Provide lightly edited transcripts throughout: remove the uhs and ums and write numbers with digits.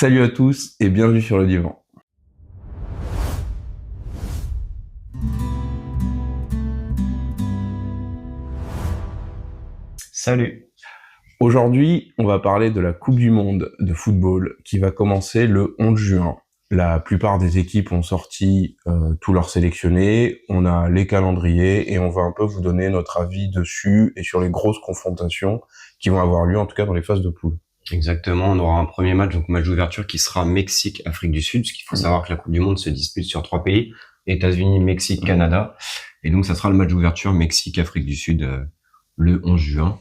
Salut à tous et bienvenue sur le divan. Salut. Aujourd'hui, on va parler de la Coupe du Monde de football qui va commencer le 11 juin. La plupart des équipes ont sorti tous leurs sélectionnés, on a les calendriers et on va un peu vous donner notre avis dessus et sur les grosses confrontations qui vont avoir lieu en tout cas dans les phases de poule. Exactement, on aura un premier match, donc match d'ouverture qui sera Mexique-Afrique du Sud, parce qu'il faut savoir que la Coupe du Monde se dispute sur 3 pays, États-Unis, Mexique, Canada, et donc ça sera le match d'ouverture Mexique-Afrique du Sud le 11 juin.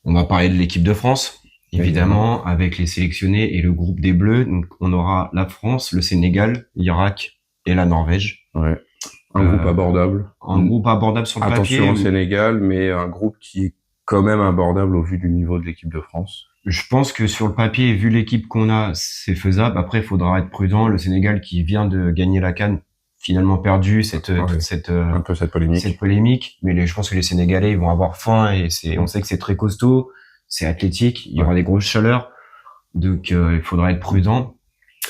On va parler de l'équipe de France, évidemment, avec les sélectionnés et le groupe des Bleus. Donc on aura la France, le Sénégal, l'Irak et la Norvège. Ouais. Un groupe abordable. Un groupe abordable sur le papier. Attention au Sénégal, mais un groupe qui est quand même abordable au vu du niveau de l'équipe de France. Je pense que sur le papier, vu l'équipe qu'on a, c'est faisable. Après, il faudra être prudent. Le Sénégal qui vient de gagner la CAN, finalement perdu un peu cette polémique. Mais je pense que les Sénégalais, ils vont avoir faim et on sait que c'est très costaud, c'est athlétique, il y aura des grosses chaleurs. Donc, il faudra être prudent.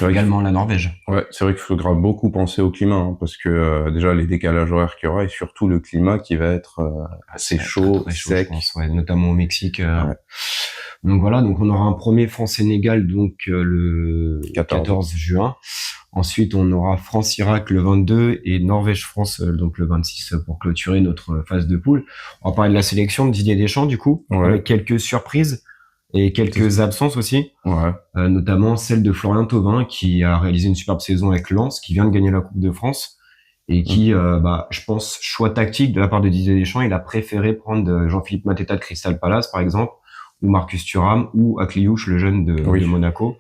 Également la Norvège. Ouais, c'est vrai qu'il faudra beaucoup penser au climat, parce que déjà les décalages horaires qu'il y aura et surtout le climat qui va être assez chaud, très sec. Je pense, notamment au Mexique. Donc voilà, donc on aura un premier France-Sénégal le 14 juin. Ensuite, on aura France-Irak le 22 et Norvège-France donc le 26 pour clôturer notre phase de poule. On va parler de la sélection de Didier Deschamps du coup, avec quelques surprises et quelques absences aussi, notamment celle de Florian Thauvin qui a réalisé une superbe saison avec Lens, qui vient de gagner la Coupe de France et qui, je pense, choix tactique de la part de Didier Deschamps, il a préféré prendre Jean-Philippe Mateta de Crystal Palace par exemple, ou Marcus Thuram, ou Akliouche, le jeune de Monaco.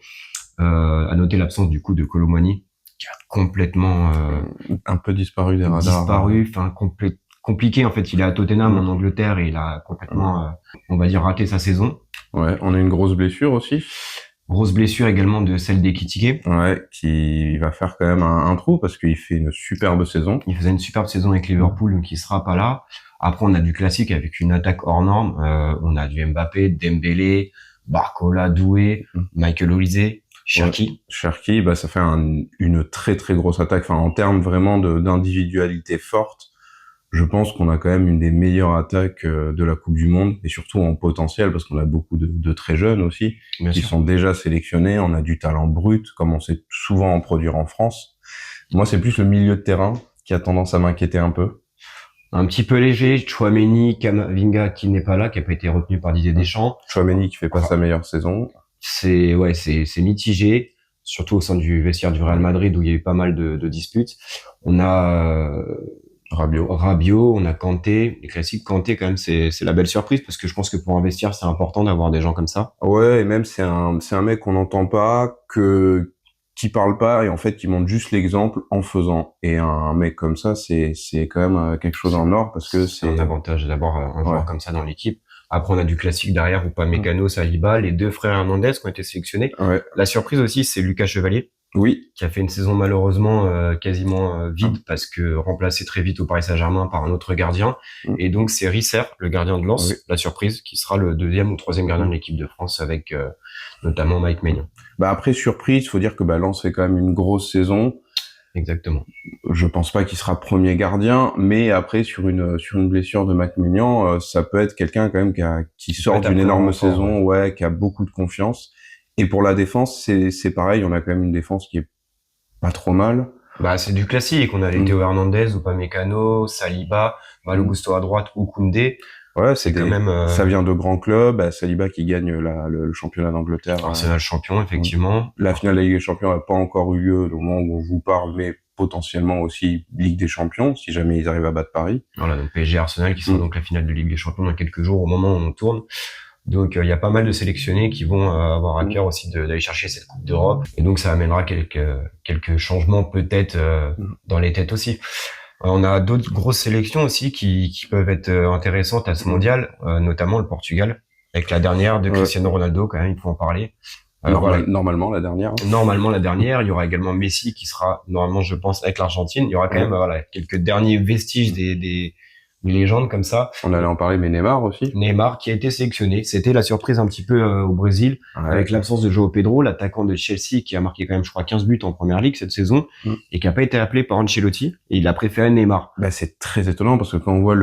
À noter l'absence du coup de Kolo Muani, qui a complètement un peu disparu des radars. Compliqué en fait. Il est à Tottenham en Angleterre et il a complètement, on va dire, raté sa saison. Ouais, on a une grosse blessure aussi. Grosse blessure également de celle d'Ekitike. Ouais, qui va faire quand même un trou parce qu'il fait une superbe saison. Il faisait une superbe saison avec Liverpool, donc il sera pas là. Après, on a du classique avec une attaque hors norme. On a du Mbappé, Dembélé, Barcola, Doué, Michael Olise, Cherki. Cherki, ça fait une très très grosse attaque. Enfin, en termes vraiment d'individualité forte, je pense qu'on a quand même une des meilleures attaques de la Coupe du Monde et surtout en potentiel parce qu'on a beaucoup de très jeunes aussi qui sont déjà sélectionnés. On a du talent brut comme on sait souvent en produire en France. Moi, c'est plus le milieu de terrain qui a tendance à m'inquiéter un peu. Un petit peu léger, Tchouaméni, Camavinga qui n'est pas là, qui a pas été retenu par Didier Deschamps. Tchouaméni qui fait pas sa meilleure saison. C'est mitigé, surtout au sein du vestiaire du Real Madrid où il y a eu pas mal de disputes. On a Rabiot, on a Kanté, les classiques. Kanté quand même c'est la belle surprise parce que je pense que pour un vestiaire c'est important d'avoir des gens comme ça. Ouais, et même c'est un mec qu'on n'entend pas, qui parle pas et en fait qui montre juste l'exemple en faisant. Et un mec comme ça c'est quand même quelque chose en or parce que c'est un avantage d'avoir un joueur comme ça dans l'équipe. Après, on a du classique derrière, Upamecano, Saliba, les deux frères Hernandez qui ont été sélectionnés. Ouais. La surprise aussi, c'est Lucas Chevalier. Oui. Qui a fait une saison malheureusement quasiment vide parce que remplacé très vite au Paris Saint-Germain par un autre gardien. Et donc, c'est Risser, le gardien de Lens, la surprise, qui sera le deuxième ou troisième gardien de l'équipe de France avec notamment Mike Maignan. Après, surprise, faut dire que Lens fait quand même une grosse saison. Exactement. Je pense pas qu'il sera premier gardien, mais après sur une blessure de Mike Maignan, ça peut être quelqu'un quand même qui sort d'une énorme saison, qui a beaucoup de confiance. Et pour la défense, c'est pareil, on a quand même une défense qui est pas trop mal. C'est du classique, on a les Théo Hernandez, Upamecano, Saliba, Malo Gusto à droite ou Koundé. Ouais, c'est quand même ça vient de grands clubs, Saliba qui gagne le championnat d'Angleterre. Arsenal champion effectivement. La finale de la Ligue des Champions n'a pas encore eu lieu au moment où on vous parle, mais potentiellement aussi Ligue des Champions si jamais ils arrivent à battre Paris. Voilà, donc PSG Arsenal qui sera donc la finale de Ligue des Champions dans quelques jours au moment où on tourne. Donc il y a pas mal de sélectionnés qui vont avoir à cœur aussi d'aller chercher cette Coupe d'Europe et donc ça amènera quelques changements peut-être dans les têtes aussi. On a d'autres grosses sélections aussi qui peuvent être intéressantes à ce mondial, notamment le Portugal avec la dernière de Cristiano Ronaldo quand même, il faut en parler. Normalement la dernière. Normalement la dernière, il y aura également Messi qui sera normalement je pense avec l'Argentine. Il y aura quand même quelques derniers vestiges des légende comme ça. On allait en parler, mais Neymar aussi. Neymar qui a été sélectionné. C'était la surprise un petit peu au Brésil, avec l'absence de João Pedro, l'attaquant de Chelsea, qui a marqué quand même, je crois, 15 buts en première ligue cette saison, et qui a pas été appelé par Ancelotti, et il a préféré Neymar. Bah, c'est très étonnant, parce que quand on voit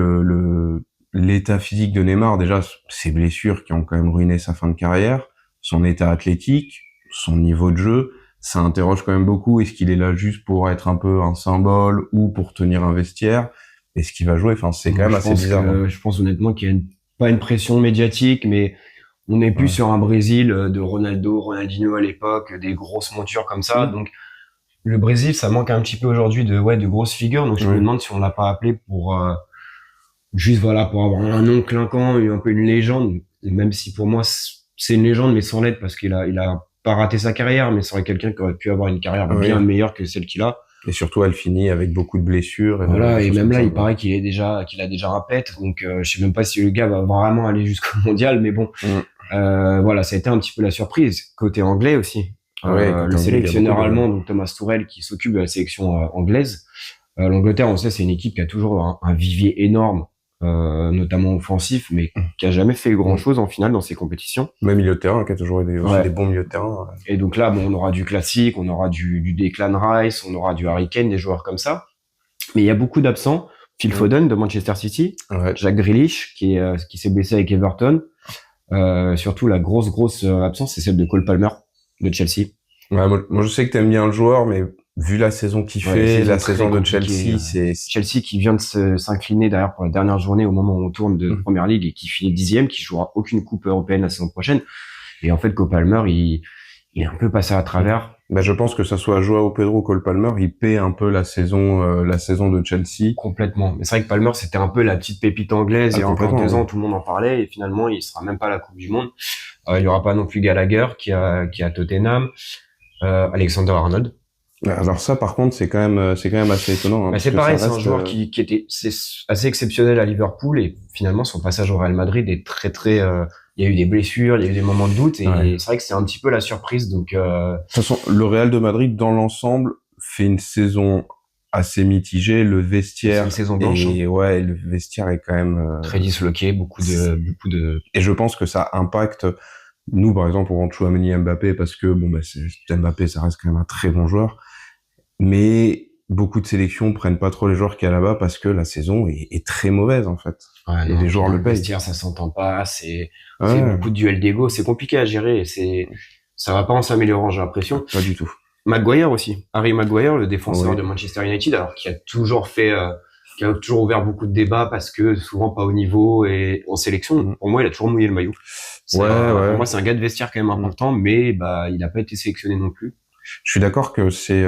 l'état physique de Neymar, déjà, ses blessures qui ont quand même ruiné sa fin de carrière, son état athlétique, son niveau de jeu, ça interroge quand même beaucoup. Est-ce qu'il est là juste pour être un peu un symbole ou pour tenir un vestiaire? Est-ce qu'il va jouer? Enfin, c'est quand même assez bizarre. Je pense honnêtement qu'il y a pas une pression médiatique, mais on n'est plus sur un Brésil de Ronaldo, Ronaldinho à l'époque, des grosses montures comme ça. Donc, le Brésil, ça manque un petit peu aujourd'hui de grosses figures. Donc, je me demande si on l'a pas appelé pour juste voilà pour avoir un nom clinquant, un peu une légende. Et même si pour moi c'est une légende, mais sans l'être, parce qu'il a pas raté sa carrière, mais c'est quelqu'un qui aurait pu avoir une carrière bien meilleure que celle qu'il a. Et surtout, elle finit avec beaucoup de blessures. Et même là, il paraît qu'il a déjà un pet. Donc, je sais même pas si le gars va vraiment aller jusqu'au mondial, mais bon. Voilà, ça a été un petit peu la surprise. Côté anglais aussi. Le sélectionneur allemand, donc Thomas Tuchel, qui s'occupe de la sélection anglaise. L'Angleterre, on sait, c'est une équipe qui a toujours un vivier énorme, notamment offensif, mais qui a jamais fait grand chose en finale dans ces compétitions. Même milieu de terrain, qui a toujours été aussi des bons milieux de terrain. Et donc là, on aura du classique, on aura du Declan Rice, on aura du Harry Kane, des joueurs comme ça. Mais il y a beaucoup d'absents. Phil Foden de Manchester City, Jack Grealish qui s'est blessé avec Everton. Surtout la grosse absence, c'est celle de Cole Palmer de Chelsea. Ouais, moi je sais que t'aimes bien le joueur, mais vu la saison qu'il fait, la saison de Chelsea, c'est Chelsea qui vient de s'incliner d'ailleurs pour la dernière journée au moment où on tourne de Première Ligue et qui finit 10e, qui jouera aucune coupe européenne la saison prochaine. Et en fait, Cole Palmer, il est un peu passé à travers. Bah, je pense que ça soit Joao Pedro ou Cole Palmer, il paie un peu la saison de Chelsea. Complètement. Mais c'est vrai que Palmer, c'était un peu la petite pépite anglaise. Il y a encore 2 ans, tout le monde en parlait. Et finalement, il sera même pas à la Coupe du Monde. Il y aura pas non plus Gallagher qui a Tottenham. Alexander Arnold. Alors ça, par contre, c'est quand même assez étonnant. Hein, c'est pareil, c'est un joueur qui était assez exceptionnel à Liverpool et finalement son passage au Real Madrid est très il y a eu des blessures, il y a eu des moments de doute et c'est vrai que c'est un petit peu la surprise. Donc de toute façon, le Real de Madrid dans l'ensemble fait une saison assez mitigée. Le vestiaire c'est une saison blanche. Et le vestiaire est quand même très disloqué, beaucoup de. Et je pense que ça impacte. Nous, par exemple, on rentre Chouameni Mbappé parce que Mbappé, ça reste quand même un très bon joueur. Mais beaucoup de sélections prennent pas trop les joueurs qu'il y a là-bas parce que la saison est très mauvaise, en fait. Et les joueurs le payent. Le vestiaire, ça s'entend pas, c'est beaucoup de duels d'ego, c'est compliqué à gérer, ça va pas en s'améliorant, j'ai l'impression. Pas du tout. Maguire aussi. Harry Maguire, le défenseur de Manchester United, alors qui a toujours ouvert beaucoup de débats parce que souvent pas au niveau et en sélection. Pour moi, il a toujours mouillé le maillot. Pour moi, c'est un gars de vestiaire quand même important, mais il a pas été sélectionné non plus. Je suis d'accord que c'est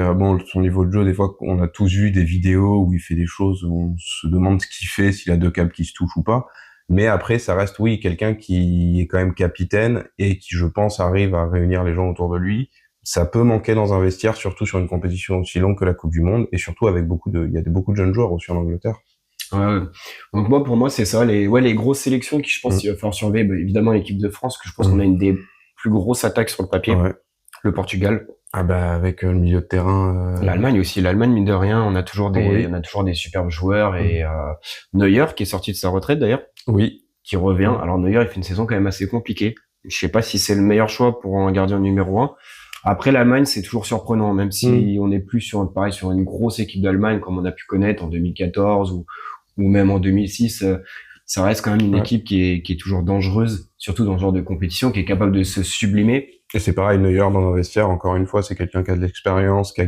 son niveau de jeu, des fois on a tous vu des vidéos où il fait des choses où on se demande ce qu'il fait, s'il a 2 câbles qui se touchent ou pas, mais après ça reste quelqu'un qui est quand même capitaine et qui, je pense, arrive à réunir les gens autour de lui. Ça peut manquer dans un vestiaire, surtout sur une compétition aussi longue que la Coupe du Monde, et surtout avec beaucoup de jeunes joueurs aussi en Angleterre. Donc pour moi c'est ça, les grosses sélections qui, je pense, il va falloir surveiller, évidemment l'équipe de France, que je pense qu'on a une des plus grosses attaques sur le papier. Le Portugal. Avec le milieu de terrain. L'Allemagne aussi. L'Allemagne, mine de rien, on a toujours des superbes joueurs et Neuer qui est sorti de sa retraite d'ailleurs. Oui. Qui revient. Alors Neuer, il fait une saison quand même assez compliquée. Je sais pas si c'est le meilleur choix pour un gardien numéro 1. Après, l'Allemagne, c'est toujours surprenant, même si on est plus sur une grosse équipe d'Allemagne comme on a pu connaître en 2014 ou même en 2006. Ça reste quand même une équipe qui est toujours dangereuse, surtout dans ce genre de compétition, qui est capable de se sublimer. Et c'est pareil, Neuer dans un vestiaire, encore une fois, c'est quelqu'un qui a de l'expérience, qui a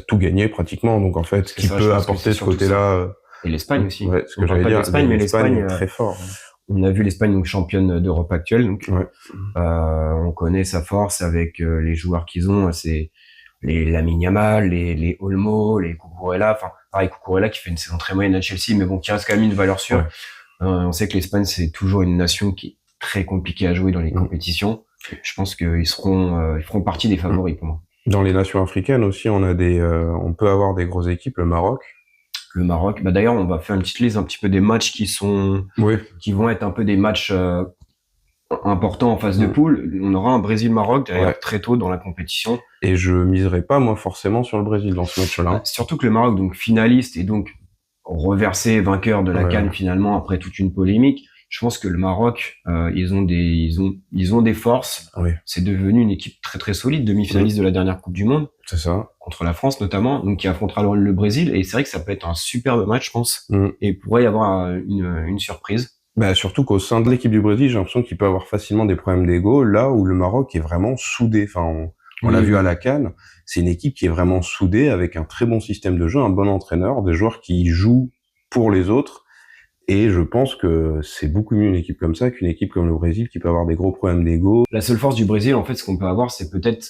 tout gagné pratiquement, donc en fait, qui peut apporter ce côté-là. Et l'Espagne aussi. Ouais, ce que j'allais dire. L'Espagne, mais l'Espagne est très fort. On a vu l'Espagne donc championne d'Europe actuelle, donc on connaît sa force avec les joueurs qu'ils ont, c'est les Lamine Yamal, les Olmo, les Cucurella, Cucurella qui fait une saison très moyenne à Chelsea, mais bon, qui reste quand même une valeur sûre. On sait que l'Espagne, c'est toujours une nation qui est très compliquée à jouer dans les compétitions. Je pense qu'ils feront partie des favoris pour moi. Dans les nations africaines aussi, on peut avoir des grosses équipes. Le Maroc. D'ailleurs, on va faire une petite liste un petit peu des matchs qui vont être un peu des matchs importants en phase de poule. On aura un Brésil-Maroc d'ailleurs très tôt dans la compétition. Et je miserai pas moi forcément sur le Brésil dans ce match-là. Surtout que le Maroc, donc finaliste et donc reversé vainqueur de la CAN finalement après toute une polémique. Je pense que le Maroc, ils ont des forces. Oui. C'est devenu une équipe très très solide, demi-finaliste de la dernière Coupe du Monde. C'est ça. Contre la France notamment, donc qui affrontera le Brésil. Et c'est vrai que ça peut être un superbe match, je pense. Et il pourrait y avoir une surprise. Bah, surtout qu'au sein de l'équipe du Brésil, j'ai l'impression qu'il peut avoir facilement des problèmes d'ego, là où le Maroc est vraiment soudé. Enfin, on l'a vu à la CAN. C'est une équipe qui est vraiment soudée avec un très bon système de jeu, un bon entraîneur, des joueurs qui jouent pour les autres. Et je pense que c'est beaucoup mieux une équipe comme ça qu'une équipe comme le Brésil qui peut avoir des gros problèmes d'ego. La seule force du Brésil, en fait, ce qu'on peut avoir, c'est peut-être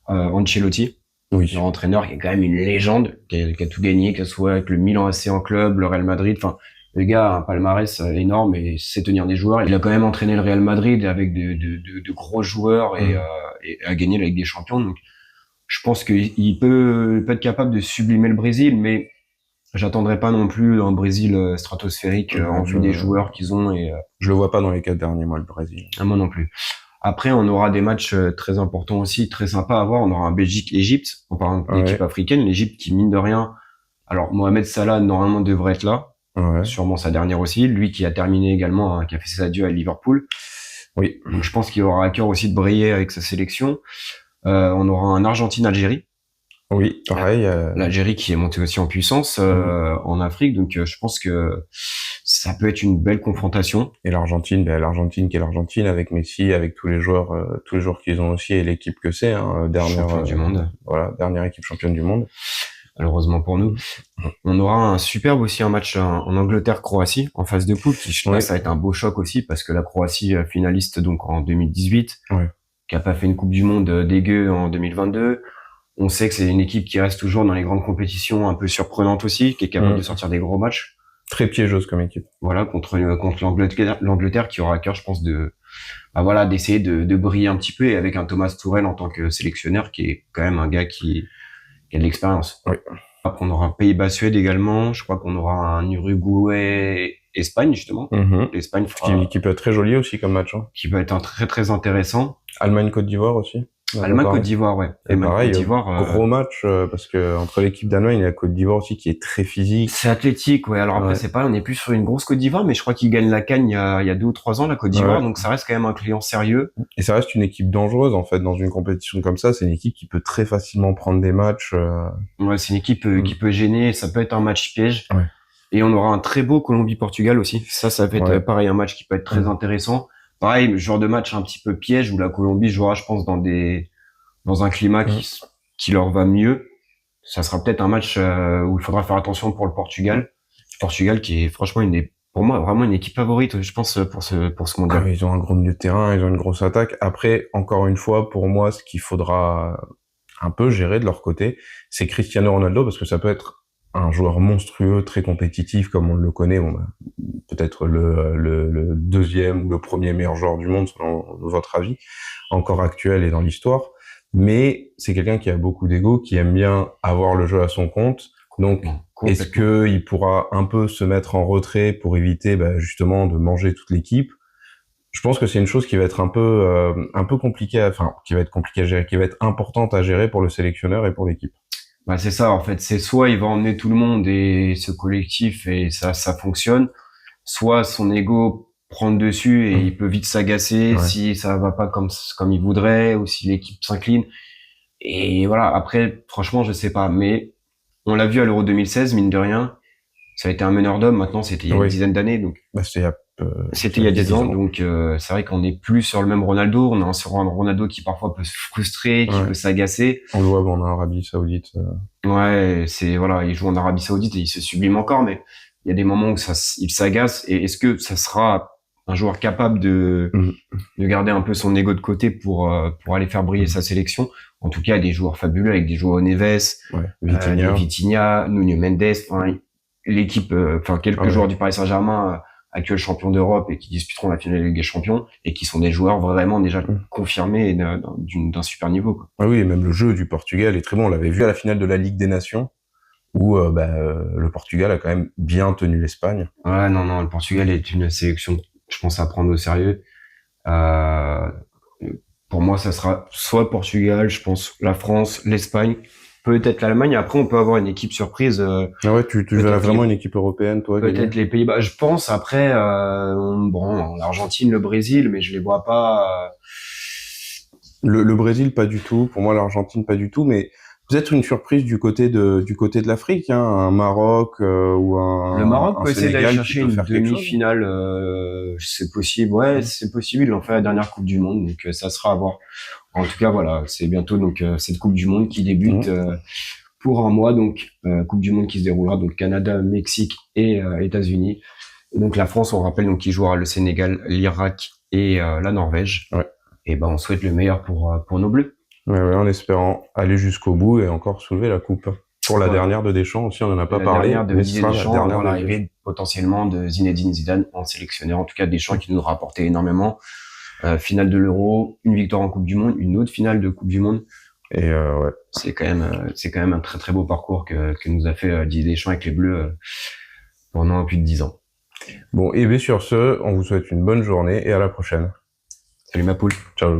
Ancelotti, leur entraîneur qui est quand même une légende, qui a tout gagné, que ce soit avec le Milan AC en club, le Real Madrid. Enfin, le gars a un palmarès énorme et sait tenir des joueurs. Il a quand même entraîné le Real Madrid avec de gros joueurs et a gagné avec des champions. Donc, je pense qu'il peut être capable de sublimer le Brésil, mais j'attendrai pas non plus un Brésil stratosphérique en vue des joueurs qu'ils ont. Et je le vois pas dans les 4 derniers mois, le Brésil. Moi non plus. Après, on aura des matchs très importants aussi, très sympas à voir. On aura un Belgique-Égypte. En parlant d'équipe africaine, l'Égypte qui, mine de rien, alors Mohamed Salah normalement devrait être là. Sûrement sa dernière aussi. Lui qui a terminé également, qui a fait ses adieux à Liverpool. Oui. Donc je pense qu'il aura à cœur aussi de briller avec sa sélection. On aura un Argentine-Algérie. Oui, pareil. L'Algérie qui est montée aussi en puissance en Afrique, donc je pense que ça peut être une belle confrontation. Et l'Argentine, l'Argentine qui est l'Argentine avec Messi, avec tous les joueurs qu'ils ont aussi et l'équipe que c'est, dernière du monde. Voilà, dernière équipe championne du monde. Malheureusement pour nous. On aura un superbe aussi un match en Angleterre-Croatie en phase de poule qui ça va être un beau choc aussi parce que la Croatie finaliste donc en 2018, qui a pas fait une Coupe du monde dégueu en 2022. On sait que c'est une équipe qui reste toujours dans les grandes compétitions, un peu surprenante aussi, qui est capable de sortir des gros matchs. Très piégeuse comme équipe. Voilà, contre l'Angleterre qui aura à cœur, je pense, d'essayer de briller un petit peu et avec un Thomas Tuchel en tant que sélectionneur qui est quand même un gars qui a de l'expérience. Oui. Après, on aura un Pays-Bas-Suède également. Je crois qu'on aura un Uruguay-Espagne, justement. L'Espagne qui peut être très joli aussi comme match. Qui peut être très, très intéressant. Allemagne-Côte d'Ivoire aussi. Allemagne-Côte d'Ivoire, ouais. Et pareil, gros match, parce que entre l'équipe d'Allemagne et la Côte d'Ivoire aussi, qui est très physique. C'est athlétique, ouais. Alors après, c'est pas, on est plus sur une grosse Côte d'Ivoire, mais je crois qu'ils gagnent la CAN il y a 2 ou 3 ans, la Côte d'Ivoire, donc ça reste quand même un client sérieux. Et ça reste une équipe dangereuse, en fait, dans une compétition comme ça. C'est une équipe qui peut très facilement prendre des matchs. Ouais, c'est une équipe qui peut gêner, ça peut être un match piège. Et on aura un très beau Colombie-Portugal aussi. Ça peut être pareil, un match qui peut être très intéressant. Pareil, le genre de match un petit peu piège où la Colombie jouera, je pense, dans un climat qui leur va mieux. Ça sera peut-être un match où il faudra faire attention pour le Portugal. Portugal qui est franchement pour moi vraiment une équipe favorite, je pense, pour ce mondial. Ils ont un gros milieu de terrain, ils ont une grosse attaque. Après, encore une fois, pour moi, ce qu'il faudra un peu gérer de leur côté, c'est Cristiano Ronaldo, parce que ça peut être un joueur monstrueux, très compétitif, comme on le connaît. Bon, peut-être le deuxième ou le premier meilleur joueur du monde, selon votre avis, encore actuel et dans l'histoire. Mais c'est quelqu'un qui a beaucoup d'ego, qui aime bien avoir le jeu à son compte. Donc, est-ce que il pourra un peu se mettre en retrait pour éviter, justement, de manger toute l'équipe? Je pense que c'est une chose qui va être un peu compliquée, qui va être compliquée à gérer, qui va être importante à gérer pour le sélectionneur et pour l'équipe. C'est ça, en fait. C'est soit il va emmener tout le monde et ce collectif et ça fonctionne, soit son ego prend le dessus et il peut vite s'agacer si ça va pas comme il voudrait ou si l'équipe s'incline. Et voilà, après, franchement, je sais pas, mais on l'a vu à l'Euro 2016, mine de rien, ça a été un meneur d'hommes. Maintenant, c'était il y a une dizaine d'années, donc. C'était il y a 10 ans, donc c'est vrai qu'on n'est plus sur le même Ronaldo. On est sur un Ronaldo qui parfois peut se frustrer, qui peut s'agacer. On le voit en Arabie Saoudite. Ouais, il joue en Arabie Saoudite et il se sublime encore, mais il y a des moments où il s'agace. Et est-ce que ça sera un joueur capable de garder un peu son ego de côté pour aller faire briller sa sélection? En tout cas, il y a des joueurs fabuleux avec des joueurs Neves, Vitinha, Nuno Mendes, l'équipe, quelques joueurs du Paris Saint-Germain, actuel champion d'Europe et qui disputeront la finale de Ligue des Champions et qui sont des joueurs vraiment déjà confirmés et d'un super niveau, quoi. Ah oui, et même le jeu du Portugal est très bon. On l'avait vu à la finale de la Ligue des Nations où le Portugal a quand même bien tenu l'Espagne. Ouais, non, le Portugal est une sélection, je pense, à prendre au sérieux. Pour moi, ça sera soit Portugal, je pense, la France, l'Espagne peut-être l'Allemagne. Après, on peut avoir une équipe surprise. Ah ouais, tu verrais vraiment une équipe européenne, toi, gagner? Peut-être les Pays-Bas. Je pense après, bon, l'Argentine, le Brésil, mais je les vois pas. Le Brésil, pas du tout. Pour moi, l'Argentine, pas du tout. Mais peut-être une surprise du côté de l'Afrique, hein, un Maroc ou Le Maroc un peut essayer d'aller Sénégal qui chercher peut une faire quelque chose. demi-finale. C'est possible. Ouais, c'est possible. Ils l'ont fait à la dernière Coupe du Monde, donc ça sera à voir. En tout cas, voilà, c'est bientôt donc cette Coupe du Monde qui débute Mhm. pour un mois. Donc Coupe du Monde qui se déroulera donc Canada, Mexique et États-Unis. Donc la France, on rappelle donc qui jouera le Sénégal, l'Irak et la Norvège. Ouais. Et ben on souhaite le meilleur pour nos Bleus. Ouais, en espérant aller jusqu'au bout et encore soulever la coupe. Pour la Voilà. dernière de Deschamps aussi, on n'en a pas La parlé, dernière de mais ce Didier sera la Deschamps dernière avant de Deschamps. l'arrivée potentiellement de Zinedine Zidane en sélectionneur. En tout cas, Deschamps qui nous a rapporté énormément. Finale de l'Euro, une victoire en Coupe du Monde, une autre finale de Coupe du Monde. Et ouais. C'est quand même un très très beau parcours que nous a fait Didier Deschamps avec les Bleus pendant plus de 10 ans. Bon, et bien sur ce, on vous souhaite une bonne journée et à la prochaine. Salut ma poule. Ciao.